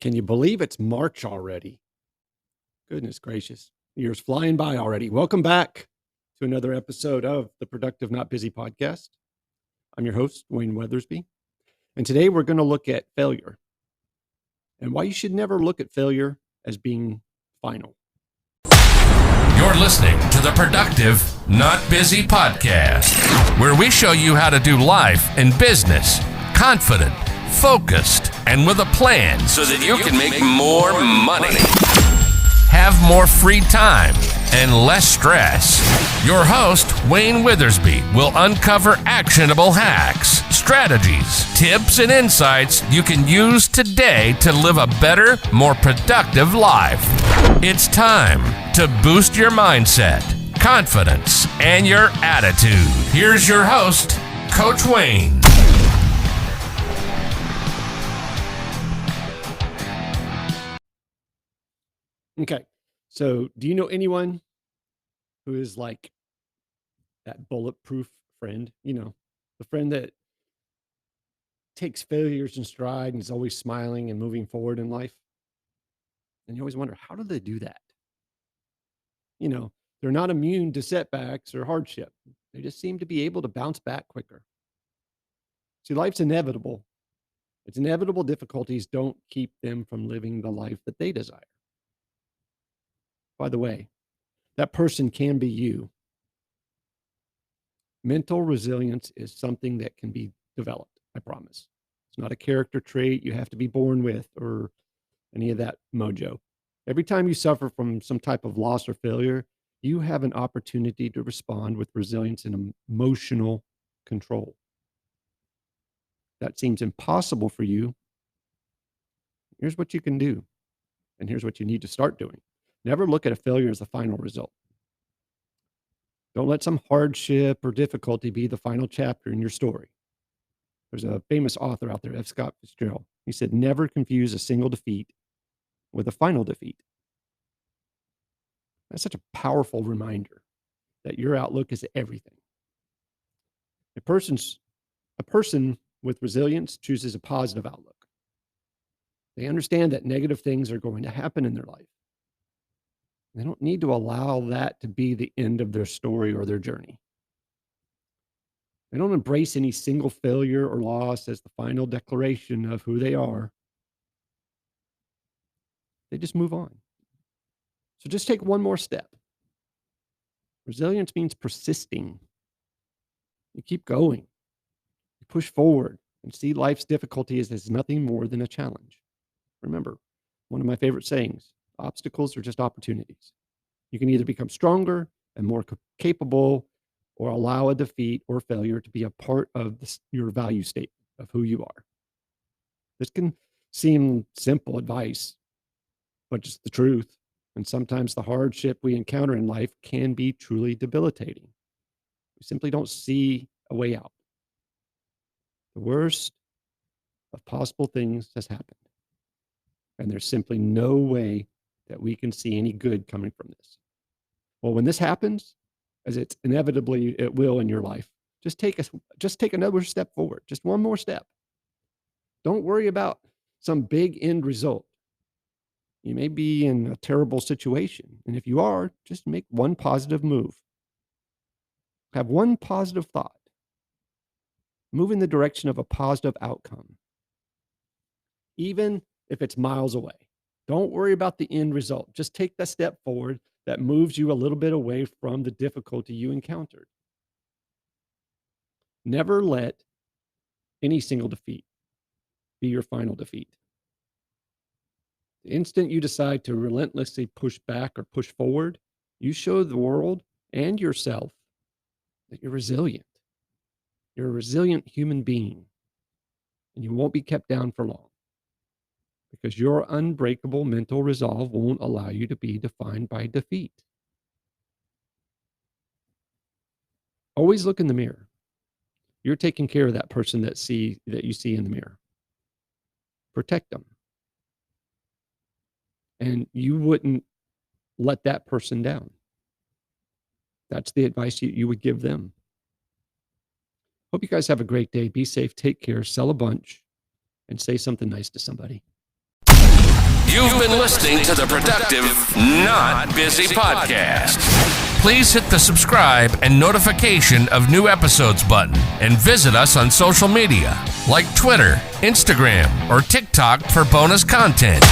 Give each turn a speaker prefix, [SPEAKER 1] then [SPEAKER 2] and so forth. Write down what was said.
[SPEAKER 1] Can you believe it's March already? Goodness gracious. The year's flying by already. Welcome back to another episode of the Productive Not Busy podcast. I'm your host, Wayne Weathersby. And today we're going to look at failure and why you should never look at failure as being final.
[SPEAKER 2] You're listening to the Productive Not Busy podcast, where we show you how to do life and business confident, focused, and with a plan so that you can make more money, have more free time, and less stress. Your host, Wayne Withersby, will uncover actionable hacks, strategies, tips, and insights you can use today to live a better, more productive life. It's time to boost your mindset, confidence, and your attitude. Here's your host, Coach Wayne.
[SPEAKER 1] Okay, so do you know anyone who is like that bulletproof friend? You know, the friend that takes failures in stride and is always smiling and moving forward in life. And you always wonder, how do they do that? You know, they're not immune to setbacks or hardship. They just seem to be able to bounce back quicker. See, life's inevitable. Its inevitable difficulties don't keep them from living the life that they desire. By the way, that person can be you. Mental resilience is something that can be developed, I promise. It's not a character trait you have to be born with or any of that mojo. Every time you suffer from some type of loss or failure, you have an opportunity to respond with resilience and emotional control. That seems impossible for you. Here's what you can do, and here's what you need to start doing. Never look at a failure as the final result. Don't let some hardship or difficulty be the final chapter in your story. There's a famous author out there, F. Scott Fitzgerald. He said, never confuse a single defeat with a final defeat. That's such a powerful reminder that your outlook is everything. A person with resilience chooses a positive outlook. They understand that negative things are going to happen in their life. They don't need to allow that to be the end of their story or their journey. They don't embrace any single failure or loss as the final declaration of who they are. They just move on. So just take one more step. Resilience means persisting. You keep going. You push forward and see life's difficulties as nothing more than a challenge. Remember, one of my favorite sayings, obstacles are just opportunities. You can either become stronger and more capable or allow a defeat or failure to be a part of your value statement of who you are. This can seem simple advice, but it's the truth. And sometimes the hardship we encounter in life can be truly debilitating. We simply don't see a way out. The worst of possible things has happened. And there's simply no way that we can see any good coming from this. Well, when this happens, as it will in your life, just take another step forward, just one more step. Don't worry about some big end result. You may be in a terrible situation, and if you are, just make one positive move. Have one positive thought. Move in the direction of a positive outcome, even if it's miles away. Don't worry about the end result. Just take that step forward that moves you a little bit away from the difficulty you encountered. Never let any single defeat be your final defeat. The instant you decide to relentlessly push back or push forward, you show the world and yourself that you're resilient. You're a resilient human being, and you won't be kept down for long because your unbreakable mental resolve won't allow you to be defined by defeat. Always look in the mirror. You're taking care of that person that you see in the mirror. Protect them. And you wouldn't let that person down. That's the advice you would give them. Hope you guys have a great day. Be safe, take care, sell a bunch, and say something nice to somebody.
[SPEAKER 2] You've been listening to the Productive, Not Busy podcast. Please hit the subscribe and notification of new episodes button and visit us on social media like Twitter, Instagram, or TikTok for bonus content.